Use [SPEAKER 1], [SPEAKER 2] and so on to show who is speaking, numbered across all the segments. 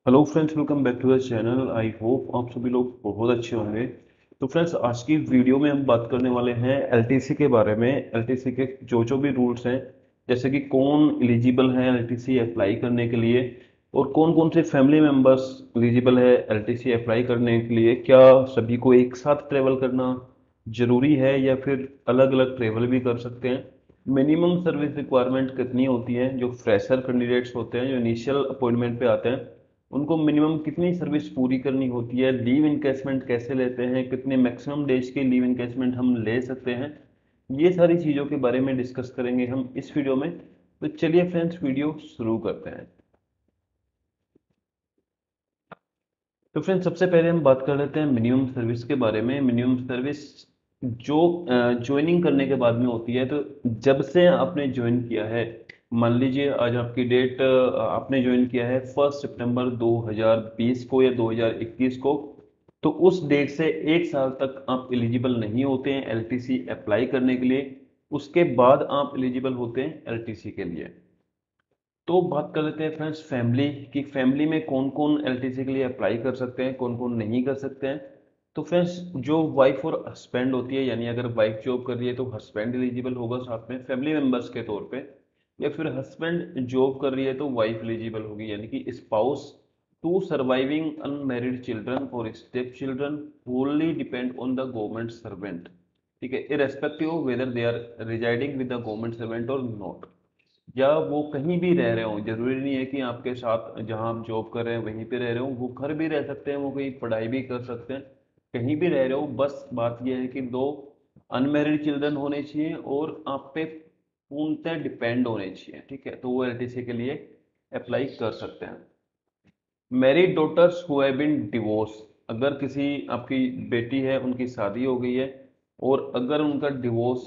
[SPEAKER 1] Hello friends, welcome back to the channel. I hope आप सभी लोग बहुत अच्छे होंगे। तो फ्रेंड्स, आज की वीडियो में हम बात करने वाले हैं एलटीसी के बारे में। एलटीसी के जो भी रूल्स हैं, जैसे कि कौन एलिजिबल है एलटीसी अप्लाई करने के लिए, और कौन कौन से फैमिली मेंबर्स एलिजिबल है एलटीसी अप्लाई करने के लिए। क्या सभी को एक साथ ट्रेवल करना जरूरी है या फिर अलग अलग ट्रेवल भी कर सकते हैं। मिनिमम सर्विस रिक्वायरमेंट कितनी होती है। जो फ्रेशर कैंडिडेट्स होते हैं, जो इनिशियल अपॉइंटमेंट पे आते हैं, उनको मिनिमम कितनी सर्विस पूरी करनी होती है। लीव इनकेसमेंट कैसे लेते हैं, कितने मैक्सिमम डेज के लीव इनकेसमेंट हम ले सकते हैं। ये सारी चीज़ों के बारे में डिस्कस करेंगे हम इस वीडियो में। तो चलिए फ्रेंड्स, वीडियो शुरू करते हैं। तो फ्रेंड्स, सबसे पहले हम बात कर लेते हैं मिनिमम सर्विस के बारे में। मिनिमम सर्विस जो ज्वाइनिंग करने के बाद में होती है। तो जब से आपने ज्वाइन किया है, मान लीजिए आज आपकी डेट, आपने ज्वाइन किया है 1 सितंबर 2020 को या 2021 को, तो उस डेट से 1 साल तक आप एलिजिबल नहीं होते हैं एलटीसी अप्लाई करने के लिए। उसके बाद आप एलिजिबल होते हैं एलटीसी के लिए। तो बात कर लेते हैं फ्रेंड्स फैमिली की। फैमिली में कौन कौन एलटीसी के लिए अप्लाई कर सकते हैं, कौन कौन नहीं कर सकते हैं। तो फ्रेंड्स, जो वाइफ और हस्बैंड होती है, यानी अगर वाइफ जॉब कर रही है तो हस्बैंड एलिजिबल होगा साथ में फैमिली मेंबर्स के तौर पे, या फिर हस्बैंड जॉब कर रही है तो वाइफ एलिजिबल होगी, यानी कि spouse to surviving unmarried children और step children wholly depend on the government servant. ठीक है, irrespective of whether they are residing with the government servant और नॉट। या वो कहीं भी रह रहे हो, जरूरी नहीं है कि आपके साथ जहां आप जॉब कर रहे हैं वहीं पे रह रहे हो। वो घर भी रह सकते हैं, वो कहीं पढ़ाई भी कर सकते हैं, कहीं भी रह रहे हो। बस बात यह है कि दो अनमैरिड चिल्ड्रन होने चाहिए और आप पे पूर्णतः डिपेंड होने चाहिए। ठीक है, तो वो एलटीसी के लिए अप्लाई कर सकते हैं। Married daughters who have been divorce, अगर किसी आपकी बेटी है, उनकी शादी हो गई है और अगर उनका डिवोर्स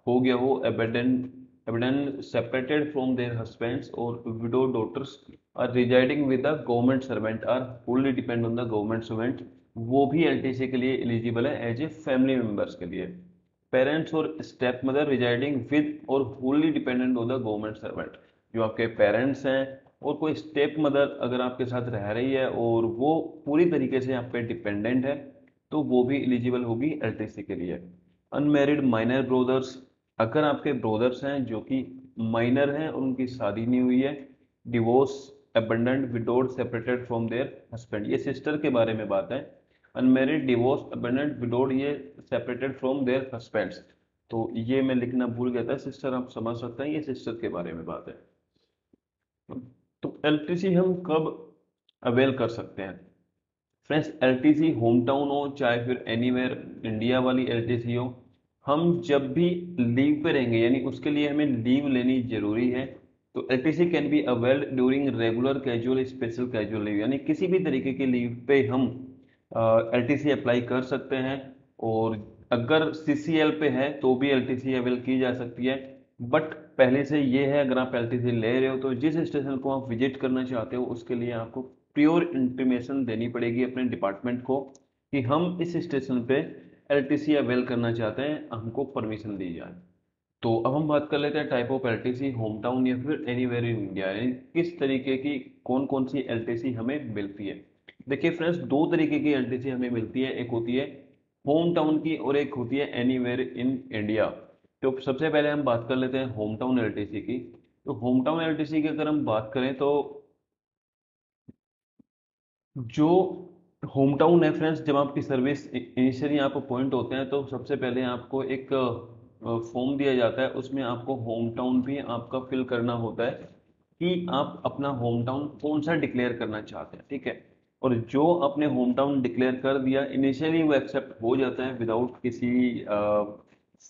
[SPEAKER 1] हो गया हो, abandon separated from their husbands, और widow daughters are residing with the government servant or fully depend on the government servant, वो भी एलटीसी के लिए एलिजिबल है एज ए फैमिली मेंबर्स के लिए। पेरेंट्स और स्टेप मदर रिजाइडिंग विद और fully dependent on the government servant, जो आपके पेरेंट्स हैं और कोई स्टेप मदर अगर आपके साथ रह रही है और वो पूरी तरीके से आप पे डिपेंडेंट है, तो वो भी एलिजिबल होगी एलटीसी के लिए। अनमेरिड माइनर ब्रोदर्स, अगर आपके ब्रोदर्स हैं जो कि माइनर हैं और उनकी शादी नहीं हुई है, divorce, abundant, widowed, separated from there husband, ये सिस्टर के बारे में बात है। अनमेरिड, डिवोर्स, अबंडेंट, विडोड, ये सेपरेटेड फ्रॉम देयर हस्बैंड्स। तो ये मैं लिखना भूल गया था, सिस्टर आप समझ सकते हैं, ये सिस्टर के बारे में बात है। तो एलटीसी हम कब अवेल कर सकते हैं। फ्रेंड्स, एलटीसी होम टाउन हो चाहे फिर एनीवेयर इंडिया वाली एलटीसी हो, हम जब भी लीव पे रहेंगे, यानी उसके लिए हमें लीव लेनी जरूरी है। तो LTC can be availed during regular casual special casual leave, यानी किसी भी तरीके की लीव पे हम एलटीसी अप्लाई कर सकते हैं। और अगर सीसीएल पे है तो भी एलटीसी अवेल की जा सकती है। बट पहले से ये है, अगर आप एलटीसी ले रहे हो तो जिस स्टेशन को आप विजिट करना चाहते हो उसके लिए आपको प्योर इंटीमेशन देनी पड़ेगी अपने डिपार्टमेंट को कि हम इस स्टेशन पे एलटीसी अवेल करना चाहते हैं, हमको परमिशन दी जाए। तो अब हम बात कर लेते हैं type of LTC, home town या फिर एनीवेयर इन इंडिया, यानी किस तरीके की कौन कौन सी एलटीसी हमें मिलती है। देखिए फ्रेंड्स, दो तरीके की एलटीसी हमें मिलती है, एक होती है होम टाउन की और एक होती है एनीवेयर इन इंडिया। तो सबसे पहले हम बात कर लेते हैं होम टाउन एलटीसी की। तो होम टाउन एलटीसी की अगर हम बात करें तो जो होम टाउन है फ्रेंड्स, जब आपकी सर्विस इनिशियली आप अपॉइंट होते हैं तो सबसे पहले आपको एक फॉर्म दिया जाता है, उसमें आपको होम टाउन भी आपका फिल करना होता है कि आप अपना होम टाउन कौन सा डिक्लेयर करना चाहते हैं। ठीक है, और जो आपने होम टाउन डिक्लेयर कर दिया इनिशियली वो एक्सेप्ट हो जाता है विदाउट किसी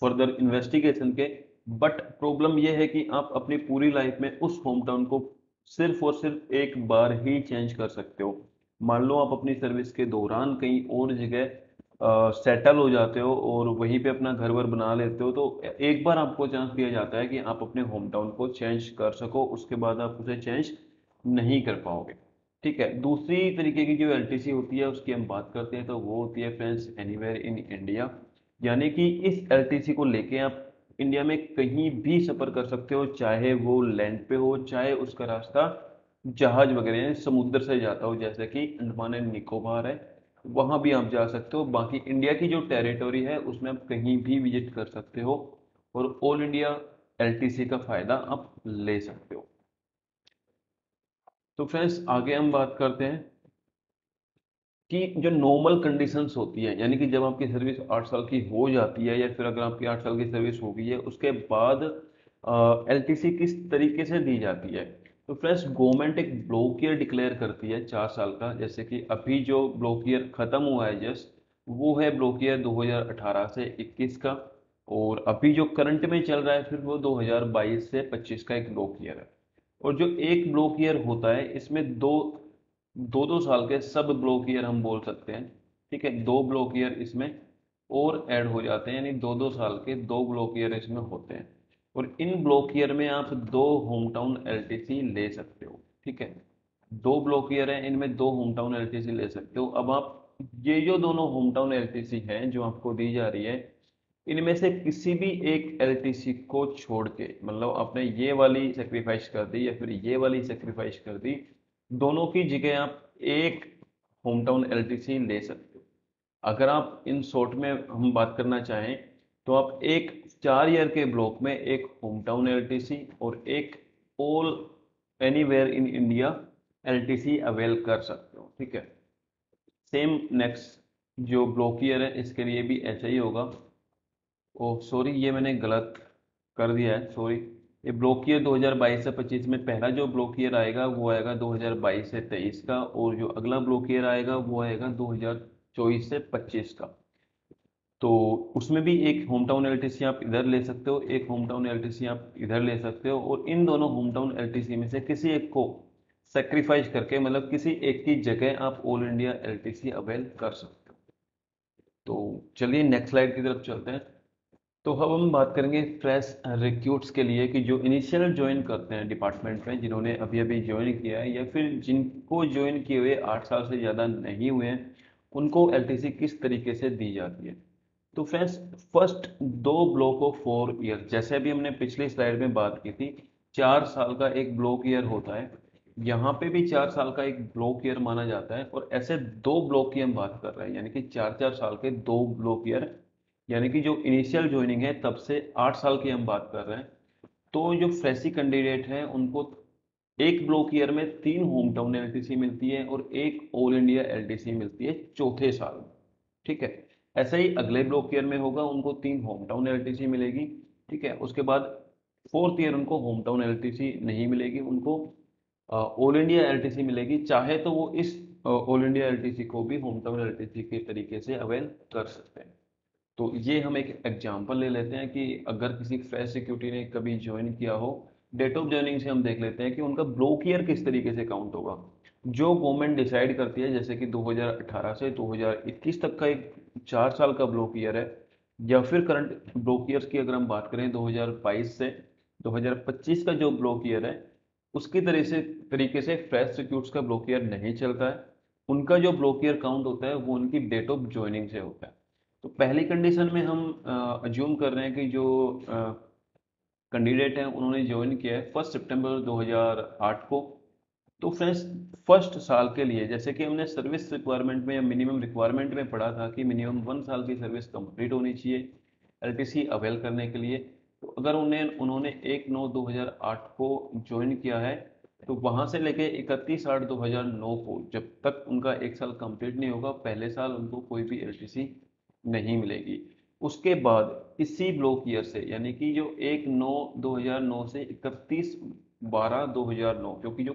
[SPEAKER 1] फर्दर इन्वेस्टिगेशन के। बट प्रॉब्लम यह है कि आप अपनी पूरी लाइफ में उस होम टाउन को सिर्फ और सिर्फ एक बार ही चेंज कर सकते हो। मान लो आप अपनी सर्विस के दौरान कहीं और जगह सेटल हो जाते हो और वहीं पे अपना घर वर बना लेते हो, तो एक बार आपको चांस दिया जाता है कि आप अपने होम टाउन को चेंज कर सको, उसके बाद आप उसे चेंज नहीं कर पाओगे। ठीक है, दूसरी तरीके की जो एलटीसी होती है उसकी हम बात करते हैं, तो वो होती है फ्रेंड्स एनीवेयर इन इंडिया। यानी कि इस एलटीसी को लेके आप इंडिया में कहीं भी सफर कर सकते हो, चाहे वो लैंड पे हो चाहे उसका रास्ता जहाज वगैरह हैं समुद्र से जाता हो, जैसे कि अंडमान एंड निकोबार है, वहां भी आप जा सकते हो। बाकी इंडिया की जो टेरिटोरी है उसमें आप कहीं भी विजिट कर सकते हो और ऑल इंडिया एलटीसी का फायदा आप ले सकते हो। तो फ्रेंड्स आगे हम बात करते हैं कि जो नॉर्मल कंडीशंस होती है, यानी कि जब आपकी सर्विस 8 साल की हो जाती है या फिर अगर आपकी 8 साल की सर्विस हो गई है उसके बाद एलटीसी किस तरीके से दी जाती है। तो फ्रेंड्स गवर्नमेंट एक ब्लॉक ईयर डिक्लेयर करती है 4 साल का, जैसे कि अभी जो ब्लॉक ईयर खत्म हुआ है जस्ट, वो है ब्लॉक ईयर 2018 से 21 का। और अभी जो करंट में चल रहा है फिर वो 2022 से 25 का एक ब्लॉक ईयर है। और जो एक ब्लॉक ईयर होता है इसमें दो दो दो साल के सब ब्लॉक ईयर हम बोल सकते हैं। ठीक है, दो ब्लॉक ईयर इसमें और ऐड हो जाते हैं, यानी दो दो साल के दो ब्लॉक ईयर इसमें होते हैं। और इन ब्लॉक ईयर में आप दो होम टाउन एलटीसी ले सकते हो। ठीक है, दो ब्लॉक ईयर है, इनमें दो होम टाउन एलटीसी ले सकते हो। अब आप ये जो दोनों होम टाउन एलटीसी हैं जो आपको दी जा रही है, इनमें से किसी भी एक एलटीसी को छोड़ के, मतलब आपने ये वाली सेक्रीफाइस कर दी या फिर ये वाली सेक्रीफाइस कर दी, दोनों की जगह आप एक होम टाउन एलटीसी ले सकते हो। अगर आप इन शॉर्ट में हम बात करना चाहें तो आप एक 4 ईयर के ब्लॉक में एक होम टाउन एलटीसी और एक all anywhere in India LTC avail कर सकते हो। ठीक है, सेम नेक्स्ट जो ब्लॉक ईयर है इसके लिए भी ऐसा ही होगा। ओह सॉरी, ये मैंने गलत कर दिया है, सॉरी। ये ब्लॉक ईयर 2022 से 25 में पहला जो ब्लॉक ईयर आएगा वो आएगा 2022 से 23 का, और जो अगला ब्लॉक ईयर आएगा वो आएगा 2024 से 25 का। तो उसमें भी एक होम टाउन एलटीसी आप इधर ले सकते हो, एक होम टाउन एलटीसी आप इधर ले सकते हो, और इन दोनों होम टाउन एलटीसी में से किसी एक को सेक्रीफाइस करके, मतलब किसी एक की जगह आप ऑल इंडिया एलटीसी अवेल कर सकते हो। तो चलिए नेक्स्ट स्लाइड की तरफ चलते हैं। तो अब हम बात करेंगे फ्रेश रिक्रूट्स के लिए कि जो इनिशियल ज्वाइन करते हैं डिपार्टमेंट में, जिन्होंने अभी अभी ज्वाइन किया है या फिर जिनको ज्वाइन किए हुए 8 साल से ज़्यादा नहीं हुए हैं, उनको एलटीसी किस तरीके से दी जाती है। तो फ्रेंड्स फर्स्ट दो ब्लॉक ऑफ 4 ईयर, जैसे अभी हमने पिछली स्लाइड में बात की थी, 4 साल का एक ब्लॉक ईयर होता है, यहाँ पे भी 4 साल का एक ब्लॉक ईयर माना जाता है। और ऐसे दो ब्लॉक की हम बात कर रहे हैं, यानी कि 4 4 साल के दो ब्लॉक ईयर, यानी कि जो इनिशियल ज्वाइनिंग है तब से 8 साल की हम बात कर रहे हैं। तो जो फ्रेशी कैंडिडेट हैं उनको एक ब्लॉक ईयर में 3 होम टाउन एलटीसी मिलती है और एक ऑल इंडिया एलटीसी मिलती है चौथे साल में। ठीक है, ऐसे ही अगले ब्लॉक ईयर में होगा, उनको 3 होम टाउन एलटीसी मिलेगी। ठीक है, उसके बाद फोर्थ ईयर उनको होम टाउन एलटीसी नहीं मिलेगी, उनको ऑल इंडिया एलटीसी मिलेगी। चाहे तो वो इस ऑल इंडिया एलटीसी को भी होम टाउन एलटीसी के तरीके से अवेल कर सकते हैं। तो ये हम एक एग्जांपल ले लेते हैं कि अगर किसी फ्रेश सिक्योरिटी ने कभी ज्वाइन किया हो, डेट ऑफ ज्वाइनिंग से हम देख लेते हैं कि उनका ब्लॉक ईयर किस तरीके से काउंट होगा। जो गवर्नमेंट डिसाइड करती है, जैसे कि 2018 से 2021 तक का एक 4 साल का ब्लॉक ईयर है, या फिर करंट ब्लॉक ईयर्स की अगर हम बात करें 2022 से 2025 का जो ब्लॉक ईयर है, उसकी तरीके से फ्रेश सिक्योर्स का ब्लॉक ईयर नहीं चलता है। उनका जो ब्लॉक ईयर काउंट होता है वो उनकी डेट ऑफ ज्वाइनिंग से होता है। तो पहली कंडीशन में हम अज्यूम कर रहे हैं कि जो कैंडिडेट हैं उन्होंने ज्वाइन किया है 1 सितंबर 2008 को। तो फ्रेंड्स फर्स्ट साल के लिए, जैसे कि हमने सर्विस रिक्वायरमेंट में या मिनिमम रिक्वायरमेंट में पढ़ा था कि मिनिमम 1 साल की सर्विस कंप्लीट होनी चाहिए एलटीसी अवेल करने के लिए। तो अगर उन्होंने 1/9/2008 को ज्वाइन किया है, तो वहां से लेके 31/8/2009 को, जब तक उनका 1 साल कंप्लीट नहीं होगा, पहले साल उनको कोई भी एलटीसी नहीं मिलेगी। उसके बाद इसी ब्लॉक ईयर से, यानी कि जो 1/9/2009 से 31/12/2009, क्योंकि जो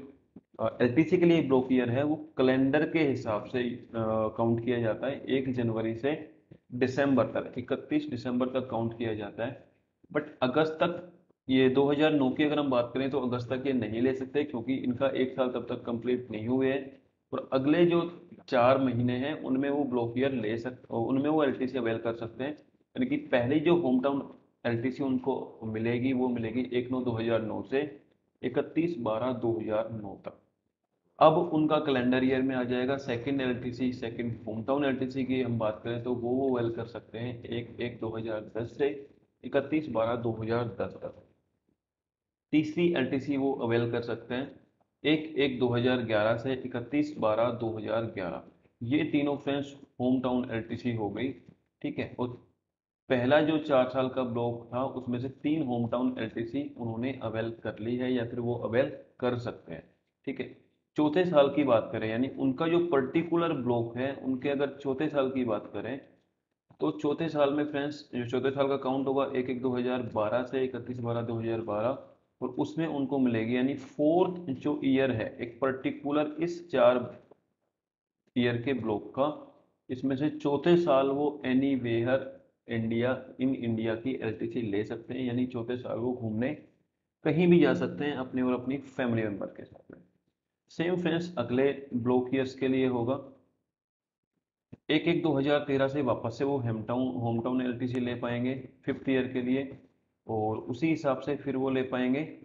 [SPEAKER 1] एलटीसी के लिए ब्लॉक ईयर है वो कैलेंडर के हिसाब से काउंट किया जाता है, 1 जनवरी से दिसंबर तक, 31 दिसंबर तक काउंट किया जाता है। बट अगस्त तक, ये 2009 की अगर हम बात करें तो अगस्त तक ये नहीं ले सकते, क्योंकि इनका 1 साल तब तक कंप्लीट नहीं हुए हैं। और अगले जो 4 महीने हैं उनमें वो ब्लॉक ईयर ले सकते, उनमें वो एलटीसी अवेल कर सकते हैं। यानी कि पहली जो होम टाउन एलटीसी उनको मिलेगी वो मिलेगी 1/9/2009 से 31/12/2009 तक। अब उनका कैलेंडर ईयर में आ जाएगा second LTC, second home town LTC की हम बात करें तो वो अवेल कर सकते हैं 1/1/2010 से 31/12/2010 तक। तीसरी एलटीसी वो अवेल कर सकते हैं 1/1/2011 से 31/12/2011, ये तीनों फ्रेंड्स होम टाउन एलटीसी हो गई। ठीक है, और पहला जो 4 साल का ब्लॉक था उसमें से 3 होम टाउन एलटीसी उन्होंने अवेल कर ली है या फिर वो अवेल कर सकते हैं। ठीक है, चौथे साल की बात करें, यानी उनका जो पर्टिकुलर ब्लॉक है, उनके अगर चौथे साल की बात करें, तो चौथे साल में फ्रेंड्स जो चौथे साल का काउंट होगा 1/1/2012 से 31/12/2012, और उसमें उनको मिलेगी, यानी फोर्थ जो ईयर है एक पर्टिकुलर इस 4 ईयर के ब्लॉक का, इसमें से चौथे साल वो anywhere India in India की एलटीसी ले सकते हैं, यानी चौथे साल वो घूमने कहीं भी जा सकते हैं अपने और अपनी फैमिली मेंबर के साथ में। सेम फ्रेंड्स अगले ब्लॉक ईयर्स के लिए होगा, 1/1/2013 से वापस से वो होम टाउन एलटीसी ले पाएंगे फिफ्थ ईयर के लिए, और उसी हिसाब से फिर वो ले पाएंगे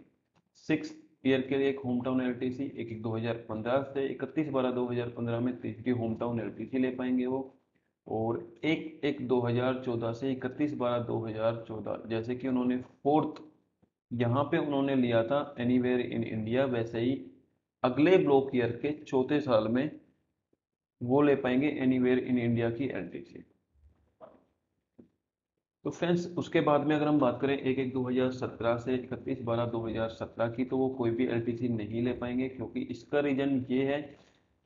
[SPEAKER 1] सिक्स ईयर के लिए एक होम टाउन एलटीसी 1/1/2015 से 31/12/2015 में तीसरी होम टाउन एलटीसी ले पाएंगे वो, और 1/1/2014 से 31/12/2014, जैसे कि उन्होंने फोर्थ यहाँ पे उन्होंने लिया था एनीवेयर इन इंडिया, वैसे ही अगले ब्लॉक ईयर के चौथे साल में वो ले पाएंगे एनीवेयर इन इंडिया की एलटीसी। तो फ्रेंड्स उसके बाद में अगर हम बात करें 1/1/2017 से 31/12/2017 की, तो वो कोई भी एलटीसी नहीं ले पाएंगे, क्योंकि इसका रीजन ये है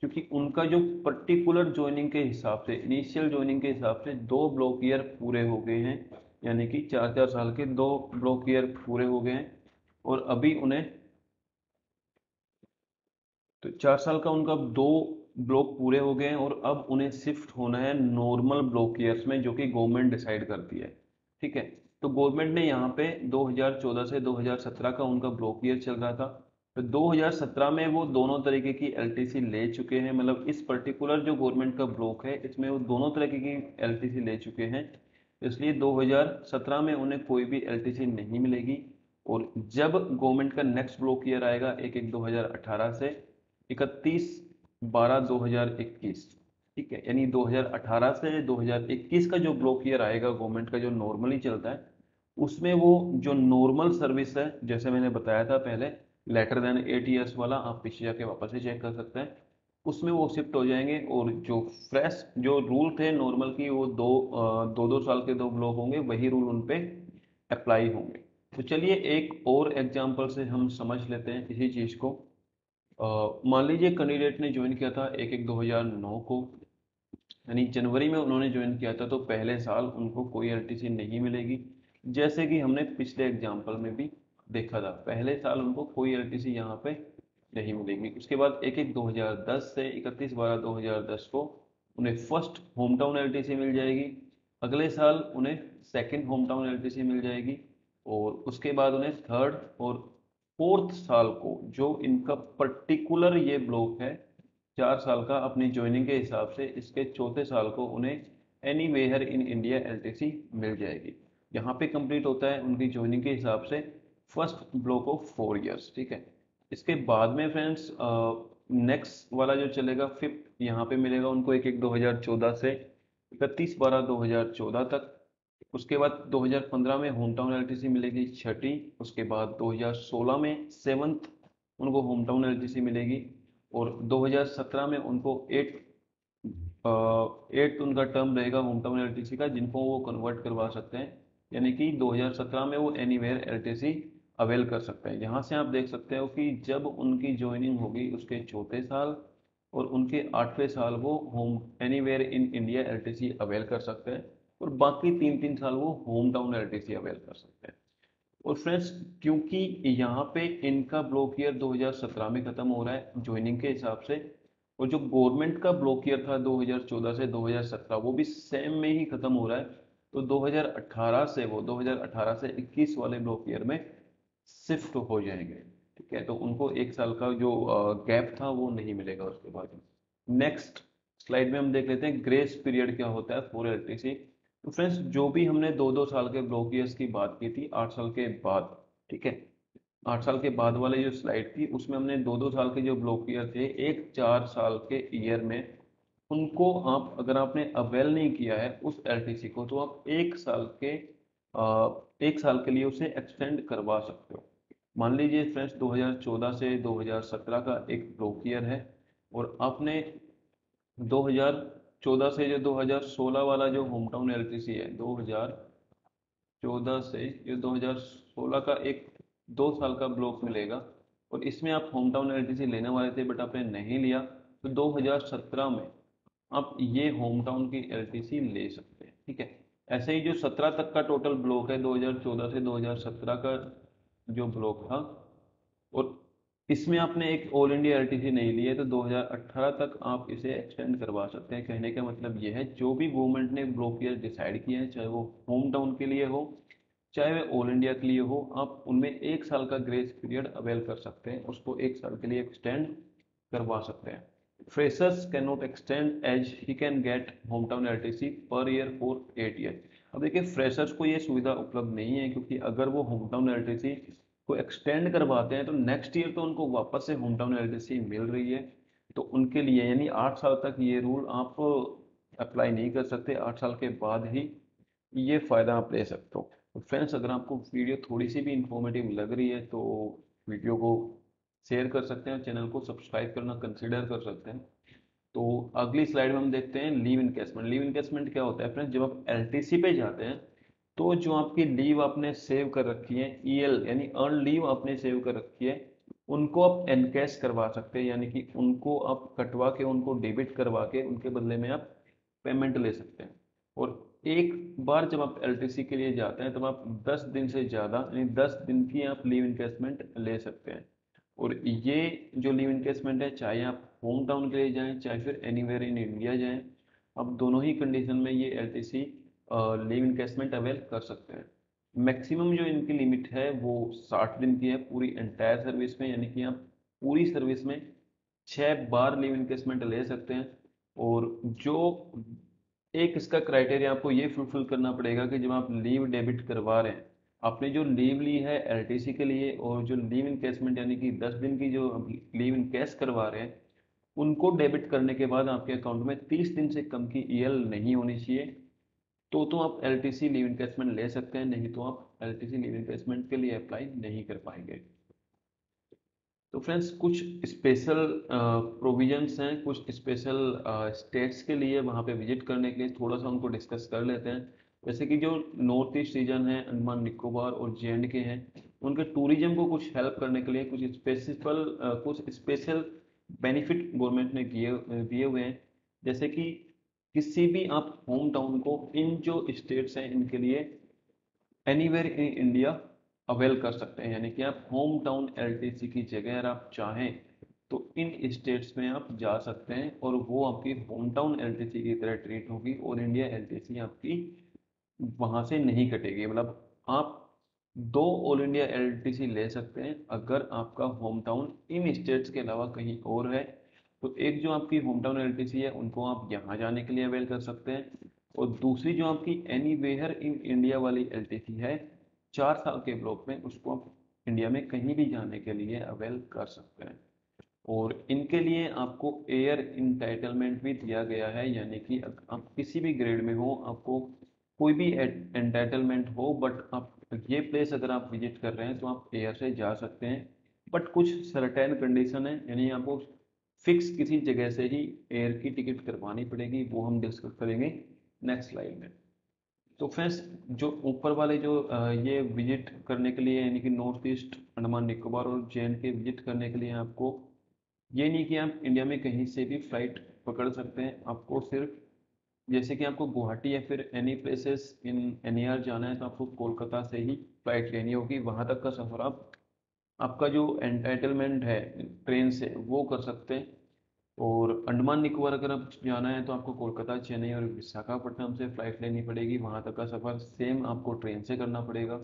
[SPEAKER 1] क्योंकि उनका जो पर्टिकुलर ज्वाइनिंग के हिसाब से, इनिशियल ज्वाइनिंग के हिसाब से 2 ब्लॉक ईयर पूरे हो गए हैं, यानी कि 4 4 साल के 2 ब्लॉक ईयर पूरे हो गए हैं, और अभी उन्हें, तो 4 साल का उनका 2 ब्लॉक पूरे हो गए हैं, और अब उन्हें शिफ्ट होना है नॉर्मल ब्लॉक ईयर्स में, जो कि गवर्नमेंट डिसाइड करती है। ठीक है, तो गवर्नमेंट ने यहाँ पे 2014 से 2017 का उनका ब्लॉक ईयर चल रहा था, तो 2017 में वो दोनों तरीके की एलटीसी ले चुके हैं, मतलब इस पर्टिकुलर जो गवर्नमेंट का ब्लॉक है इसमें वो दोनों तरीके की एलटीसी ले चुके हैं, इसलिए 2017 में उन्हें कोई भी एलटीसी नहीं मिलेगी। और जब गवर्नमेंट का नेक्स्ट ब्लॉक ईयर आएगा 1/1/2018 से 31/12/2021, ठीक है, यानी 2018 से 2021 का जो ब्लॉक ईयर आएगा गवर्नमेंट का जो नॉर्मली चलता है, उसमें वो जो नॉर्मल सर्विस है, जैसे मैंने बताया था पहले, लेटर देन 8 ईयर्स वाला, आप पीछे जाके वापस से चेक कर सकते हैं, उसमें वो शिफ्ट हो जाएंगे, और जो फ्रेश जो रूल थे नॉर्मल की, वो दो दो साल के 2 ब्लॉक होंगे, वही रूल उन पे अप्लाई होंगे। तो चलिए एक और एग्जांपल से हम समझ लेते हैं इसी चीज़ को। मान लीजिए कैंडिडेट ने ज्वाइन किया था 1/1/2009 को, यानी जनवरी में उन्होंने ज्वाइन किया था, तो पहले साल उनको कोई एलटीसी नहीं मिलेगी, जैसे कि हमने पिछले एग्जाम्पल में भी देखा था, पहले साल उनको कोई एलटीसी यहाँ पे नहीं मिलेगी। उसके बाद 1/1/2010 से 31/12/2010 को उन्हें फर्स्ट होम टाउन एलटीसी मिल जाएगी, अगले साल उन्हें सेकंड होम टाउन एलटीसी मिल जाएगी, और उसके बाद उन्हें थर्ड और फोर्थ साल को, जो इनका पर्टिकुलर ये ब्लॉक है 4 साल का अपनी ज्वाइनिंग के हिसाब से, इसके चौथे साल को उन्हें anywhere in India LTC मिल जाएगी। यहाँ पे कंप्लीट होता है उनकी ज्वाइनिंग के हिसाब से फर्स्ट ब्लॉक ऑफ 4 ईयर्स। ठीक है, इसके बाद में फ्रेंड्स नेक्स्ट वाला जो चलेगा फिफ्थ, यहाँ पे मिलेगा उनको 1/1/2014 से 31/12/2014 तक। उसके बाद 2015 में होम टाउन एलटीसी मिलेगी छठी, उसके बाद 2016 में सेवन्थ उनको होम टाउन एलटीसी मिलेगी, और 2017 में उनको एट्थ उनका टर्म रहेगा होम टाउन एलटीसी का, जिनको वो कन्वर्ट करवा सकते हैं, यानी कि 2017 में वो एनीवेयर एलटीसी अवेल कर सकते हैं। यहाँ से आप देख सकते हो कि जब उनकी ज्वाइनिंग होगी उसके चौथे साल और उनके 8वें साल वो home anywhere in India LTC avail कर सकते हैं, और बाकी 3 3 साल वो होम टाउन एलटीसी अवेल कर सकते हैं। और फ्रेंड्स क्योंकि यहाँ पे इनका ब्लॉक ईयर 2017 में खत्म हो रहा है ज्वाइनिंग के हिसाब से, और जो गवर्नमेंट का ब्लॉक ईयर था 2014 से 2017 वो भी सेम में ही खत्म हो रहा है, तो 2018 से 21 वाले ब्लॉक ईयर में शिफ्ट हो जाएंगे। ठीक है, तो उनको 1 साल का जो गैप था वो नहीं मिलेगा उसके बाद। नेक्स्ट स्लाइड में हम देख लेते हैं ग्रेस पीरियड क्या होता है फॉर एलटीसी। तो फ्रेंड्स जो भी हमने 2 2 साल के ब्लॉक ईयर्स की बात की थी 8 साल के बाद, ठीक है, 8 साल के बाद वाले जो स्लाइड थी उसमें हमने 2 2 साल के जो ब्लॉक ईयर थे एक 4 साल के ईयर में, उनको आप अगर आपने अवेल नहीं किया है उस एलटीसी को, तो आप 1 साल के लिए उसे एक्सटेंड करवा सकते हो। मान लीजिए फ्रेंड्स 2014 से 2017 का एक ब्लॉक ईयर है, और आपने 2014 से जो 2016 वाला जो होम टाउन एलटीसी है, 2014 से ये 2016 का एक 2 साल का ब्लॉक मिलेगा, और इसमें आप होम टाउन एलटीसी लेने वाले थे बट आपने नहीं लिया, तो 2017 में आप ये होम टाउन की एलटीसी ले सकते हैं। ठीक है, ऐसे ही जो 17 तक का टोटल ब्लॉक है, 2014 से 2017 का जो ब्लॉक था, और इसमें आपने एक ऑल इंडिया एलटीसी नहीं ली है, तो 2018 तक आप इसे एक्सटेंड करवा सकते हैं। कहने का मतलब ये है, जो भी गवर्नमेंट ने ब्लॉक ईयर डिसाइड किया है, चाहे वो होम टाउन के लिए हो, चाहे वह ऑल इंडिया के लिए हो, आप उनमें 1 साल का ग्रेस पीरियड अवेल कर सकते हैं, उसको 1 साल के लिए एक्सटेंड करवा सकते हैं। Freshers can not extend as he can get home town LTC per year for 8 year. अब देखिए, फ्रेशर्स को ये सुविधा उपलब्ध नहीं है, क्योंकि अगर वो होम टाउन एलटीसी को एक्सटेंड करवाते हैं तो नेक्स्ट ईयर तो उनको वापस से होम टाउन एलटीसी मिल रही है, तो उनके लिए यानी 8 साल तक ये रूल आप अप्लाई नहीं कर सकते, 8 साल के बाद ही ये फ़ायदा आप ले सकते हो। तो फ्रेंड्स, अगर आपको वीडियो थोड़ी सी भी इंफॉर्मेटिव लग रही है तो वीडियो को शेयर कर सकते हैं, चैनल को सब्सक्राइब करना कंसिडर कर सकते हैं। तो अगली स्लाइड में हम देखते हैं लीव इनकेसमेंट। लीव इनकेसमेंट क्या होता है फ्रेंड्स? जब आप एलटीसी पे जाते हैं तो जो आपकी लीव आपने सेव कर रखी है, ईएल यानी अर्न लीव आपने सेव कर रखी है, उनको आप एनकैश करवा सकते हैं, यानी कि उनको आप कटवा के, उनको डेबिट करवा के उनके बदले में आप पेमेंट ले सकते हैं। और एक बार जब आप एलटीसी के लिए जाते हैं तब आप 10 दिन से ज़्यादा यानी 10 दिन की आप लीव इनकेसमेंट ले सकते हैं। और ये जो लीव इनकेसमेंट है, चाहे आप होम टाउन के लिए जाएं चाहे फिर एनीवेयर इन इंडिया जाएं, आप दोनों ही कंडीशन में ये एलटीसी लीव इनकेसमेंट अवेल कर सकते हैं। मैक्सिमम जो इनकी लिमिट है वो 60 दिन की है पूरी एंटायर सर्विस में, यानी कि आप पूरी सर्विस में 6 बार लीव इनकेसमेंट ले सकते हैं। और जो एक इसका क्राइटेरिया आपको ये फुलफिल करना पड़ेगा कि जब आप लीव डेबिट करवा रहे हैं, आपने जो लीव ली है एलटीसी के लिए, और जो लीव इनकेसमेंट यानी कि 10 दिन की जो लीव इनकेस करवा रहे हैं, उनको डेबिट करने के बाद आपके अकाउंट में 30 दिन से कम की ईएल नहीं होनी चाहिए, तो आप एलटीसी लीव इनकेसमेंट ले सकते हैं, नहीं तो आप एलटीसी लीव इनकेसमेंट के लिए अप्लाई नहीं कर पाएंगे। तो फ्रेंड्स, कुछ स्पेशल प्रोविजंस हैं, कुछ स्पेशल स्टेट्स के लिए वहाँ पे विजिट करने के लिए थोड़ा सा उनको डिस्कस कर लेते हैं। जैसे कि जो नॉर्थ ईस्ट रीजन है, अंडमान निकोबार और जेएंडके हैं, उनके टूरिज्म को कुछ हेल्प करने के लिए कुछ स्पेशल बेनिफिट गवर्नमेंट ने दिए हुए हैं। जैसे कि किसी भी आप होम टाउन को इन जो स्टेट्स हैं इनके लिए एनीवेयर इन इंडिया अवेल कर सकते हैं, यानी कि आप होम टाउन एलटीसी की जगह अगर आप चाहें तो इन स्टेट्स में आप जा सकते हैं, और वो आपकी होम टाउन एलटीसी की तरह ट्रीट होगी, और इंडिया एलटीसी आपकी वहां से नहीं कटेगी। मतलब आप 2 ऑल इंडिया एलटीसी ले सकते हैं अगर आपका होम टाउन इन स्टेट्स के अलावा कहीं और है। तो एक जो आपकी होम टाउन एलटीसी है उनको आप यहाँ जाने के लिए अवेल कर सकते हैं, और दूसरी जो आपकी एनी वेयर इन इंडिया वाली एलटीसी है 4 साल के ब्लॉक में, उसको आप इंडिया में कहीं भी जाने के लिए अवेल कर सकते हैं। और इनके लिए आपको एयर इंटाइटलमेंट भी दिया गया है, यानी कि आप किसी भी ग्रेड में हो, आपको कोई भी एंटाइटलमेंट हो, बट आप ये प्लेस अगर आप विजिट कर रहे हैं तो आप एयर से जा सकते हैं। बट कुछ सर्टेन कंडीशन है, यानी आपको फिक्स किसी जगह से ही एयर की टिकट करवानी पड़ेगी, वो हम डिस्कस करेंगे नेक्स्ट स्लाइड में। तो फ्रेंड्स, जो ऊपर वाले जो ये विजिट करने के लिए, यानी कि नॉर्थ ईस्ट, अंडमान निकोबार और जेएंडके विजिट करने के लिए आपको ये नहीं कि आप इंडिया में कहीं से भी फ्लाइट पकड़ सकते हैं। आपको सिर्फ जैसे कि आपको गुवाहाटी या फिर एनी प्लेसेस इन एनईआर जाना है तो आपको कोलकाता से ही फ्लाइट लेनी होगी, वहाँ तक का सफ़र आप आपका जो एंटाइटलमेंट है ट्रेन से वो कर सकते हैं। और अंडमान निकोबार अगर आप जाना है तो आपको कोलकाता, चेन्नई और विशाखापट्टनम से फ़्लाइट लेनी पड़ेगी, वहाँ तक का सफ़र सेम आपको ट्रेन से करना पड़ेगा।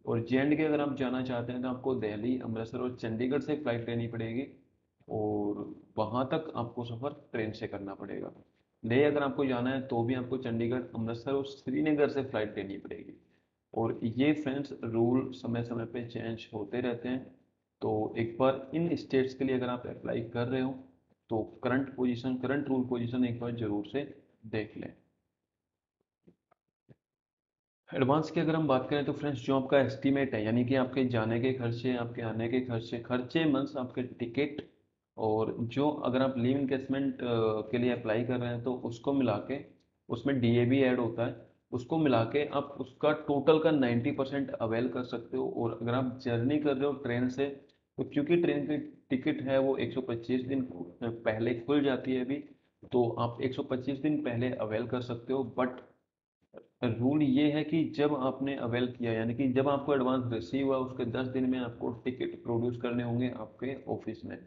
[SPEAKER 1] और जेएंडके अगर आप जाना चाहते हैं तो आपको दिल्ली, अमृतसर और चंडीगढ़ से फ़्लाइट लेनी पड़ेगी, और वहाँ तक आपको सफ़र ट्रेन से करना पड़ेगा। लेह अगर आपको जाना है तो भी आपको चंडीगढ़, अमृतसर और श्रीनगर से फ़्लाइट लेनी पड़ेगी। और ये फ्रेंड्स रूल समय समय पे चेंज होते रहते हैं, तो एक बार इन स्टेट्स के लिए अगर आप अप्लाई कर रहे हो तो करंट रूल पोजीशन एक बार जरूर से देख लें। एडवांस की अगर हम बात करें तो फ्रेंड्स जो आपका एस्टीमेट है, यानी कि आपके जाने के खर्चे, आपके आने के खर्चे, खर्चे मंथ आपके टिकट, और जो अगर आप लीव इंकेसमेंट के लिए अप्लाई कर रहे हैं तो उसको मिला के, उसमें डीए भी ऐड होता है, उसको मिला के आप उसका टोटल का 90% अवेल कर सकते हो। और अगर आप जर्नी कर रहे हो ट्रेन से, तो क्योंकि ट्रेन की टिकट है वो 125 दिन पहले खुल जाती है अभी, तो आप 125 दिन पहले अवेल कर सकते हो। बट रूल ये है कि जब आपने अवेल किया, यानी कि जब आपको एडवांस रिसीव हुआ उसके 10 दिन में आपको टिकट प्रोड्यूस करने होंगे आपके ऑफिस में।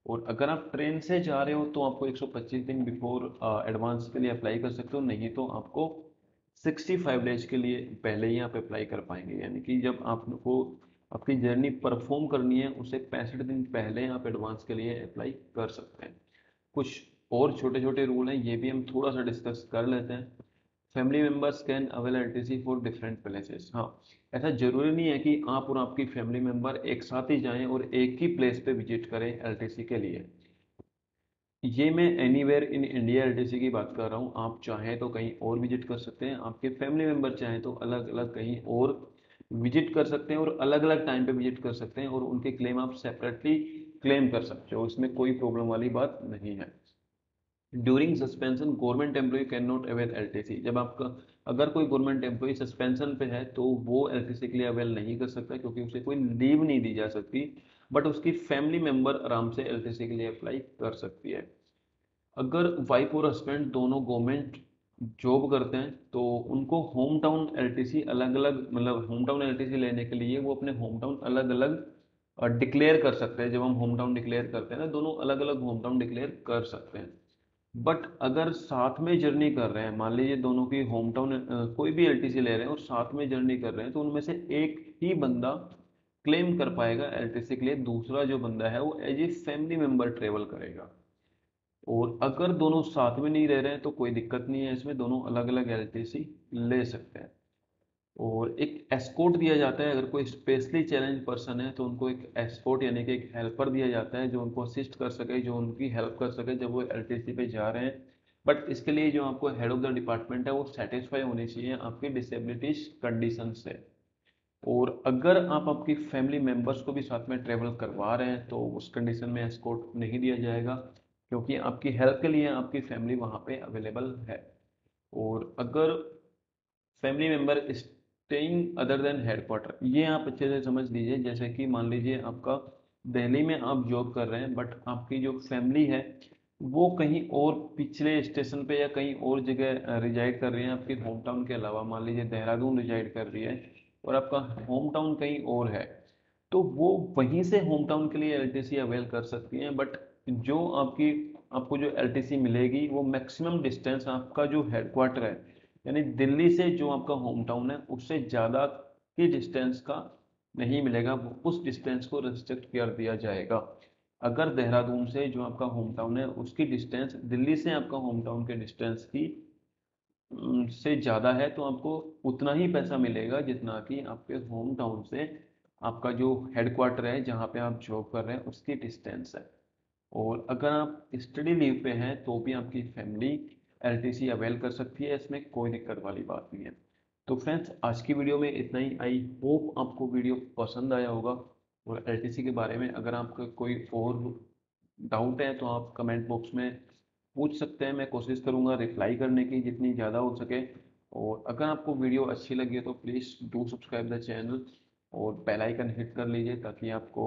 [SPEAKER 1] और अगर आप ट्रेन से जा रहे हो तो आपको 125 दिन बिफोर एडवांस के लिए अप्लाई कर सकते हो, नहीं तो आपको 65 डेज के लिए पहले ही आप अप्लाई कर पाएंगे। यानी कि जब आपको आपकी जर्नी परफॉर्म करनी है उससे 65 दिन पहले आप एडवांस के लिए अप्लाई कर सकते हैं। कुछ और छोटे छोटे रूल हैं, ये भी हम थोड़ा सा डिस्कस कर लेते हैं। Family members can avail LTC for different places. हाँ, ऐसा जरूरी नहीं है कि आप और आपकी फैमिली मेंबर एक साथ ही जाएं और एक ही प्लेस पे विजिट करें एलटीसी के लिए। ये मैं एनीवेयर इन इंडिया एलटीसी की बात कर रहा हूँ। आप चाहें तो कहीं और विजिट कर सकते हैं, आपके फैमिली मेंबर चाहें तो अलग अलग कहीं और विजिट कर सकते हैं, और अलग अलग टाइम पे विजिट कर सकते हैं, और उनके क्लेम आप सेपरेटली क्लेम कर सकते हो, इसमें कोई प्रॉब्लम वाली बात नहीं है। During suspension government employ can not avail LTC. जब आपका अगर कोई गवर्नमेंट एम्प्लॉय सस्पेंशन पे है तो वो एलटीसी के लिए अवेल नहीं कर सकता, क्योंकि उसे कोई लीव नहीं दी जा सकती। बट उसकी फैमिली मेंबर आराम से एलटीसी के लिए अप्लाई कर सकती है। अगर वाइफ और हस्बैंड दोनों गवर्नमेंट जॉब करते हैं तो उनको होम टाउन एलटीसी अलग अलग, मतलब होम टाउन एलटीसी लेने के लिए वो अपने होम टाउन अलग अलग डिक्लेयर कर सकते हैं। जब हम होम टाउन डिक्लेयर करते हैं ना, दोनों अलग अलग होम टाउन डिक्लेयर कर सकते हैं। बट अगर साथ में जर्नी कर रहे हैं, मान लीजिए दोनों की होम टाउन कोई भी एलटीसी ले रहे हैं और साथ में जर्नी कर रहे हैं, तो उनमें से एक ही बंदा क्लेम कर पाएगा एलटीसी के लिए, दूसरा जो बंदा है वो as a family member travel करेगा। और अगर दोनों साथ में नहीं रह रहे हैं तो कोई दिक्कत नहीं है, इसमें दोनों अलग अलग एलटीसी ले सकते हैं। और एक एस्कॉर्ट दिया जाता है, अगर कोई स्पेशली चैलेंज पर्सन है तो उनको एक एस्कॉर्ट यानी कि एक हेल्पर दिया जाता है जो उनको असिस्ट कर सके, जो उनकी हेल्प कर सके जब वो एलटीसी पे जा रहे हैं। बट इसके लिए जो आपको हेड ऑफ द डिपार्टमेंट है वो सेटिस्फाई होनी चाहिए आपकी डिसेबिलिटीज कंडीशन से। और अगर आप आपकी फैमिली मेंबर्स को भी साथ में ट्रेवल करवा रहे हैं तो उस कंडीशन में एस्कॉर्ट नहीं दिया जाएगा, क्योंकि आपकी हेल्प के लिए आपकी फैमिली वहाँ पे अवेलेबल है। और अगर family member staying other than headquarter, ये आप अच्छे से समझ लीजिए। जैसे कि मान लीजिए आपका दिल्ली में आप जॉब कर रहे हैं, बट आपकी जो फैमिली है वो कहीं और पिछले स्टेशन पे या कहीं और जगह रिजाइड कर रही है आपके होम टाउन के अलावा, मान लीजिए देहरादून रिजाइड कर रही है और आपका होम टाउन कहीं और है, तो वो वहीं से होम टाउन के लिए एलटीसी अवेल कर सकती हैं। बट जो आपकी आपको जो एलटीसी मिलेगी वो मैक्सिमम डिस्टेंस आपका जो हेडक्वार्टर है, यानी दिल्ली से जो आपका होम टाउन है उससे ज़्यादा की डिस्टेंस का नहीं मिलेगा, वो उस डिस्टेंस को रिस्ट्रिक्ट कर दिया जाएगा। अगर देहरादून से जो आपका होम टाउन है उसकी डिस्टेंस दिल्ली से आपका होम टाउन के डिस्टेंस की से ज़्यादा है, तो आपको उतना ही पैसा मिलेगा जितना कि आपके होम टाउन से आपका जो हेडक्वार्टर है जहाँ पे आप जॉब कर रहे हैं उसकी डिस्टेंस है। और अगर आप स्टडी लीव पे हैं तो भी आपकी फैमिली एलटीसी अवेल कर सकती है, इसमें कोई दिक्कत वाली बात नहीं है। तो फ्रेंड्स, आज की वीडियो में इतना ही। आई होप आपको वीडियो पसंद आया होगा। और एलटीसी के बारे में अगर आपका कोई और डाउट है तो आप कमेंट बॉक्स में पूछ सकते हैं, मैं कोशिश करूंगा रिप्लाई करने की जितनी ज़्यादा हो सके। और अगर आपको वीडियो अच्छी लगी है तो please do subscribe the channel और बेल आइकन हिट कर लीजिए ताकि आपको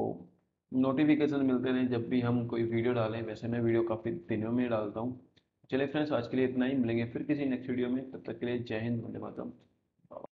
[SPEAKER 1] नोटिफिकेशन मिलते रहें जब भी हम कोई वीडियो डालें। वैसे मैं वीडियो काफ़ी दिनों में डालता हूँ। चलिए फ्रेंड्स, आज के लिए इतना ही, मिलेंगे फिर किसी नेक्स्ट वीडियो में, तब तक के लिए जय हिंद, वंदे मातरम।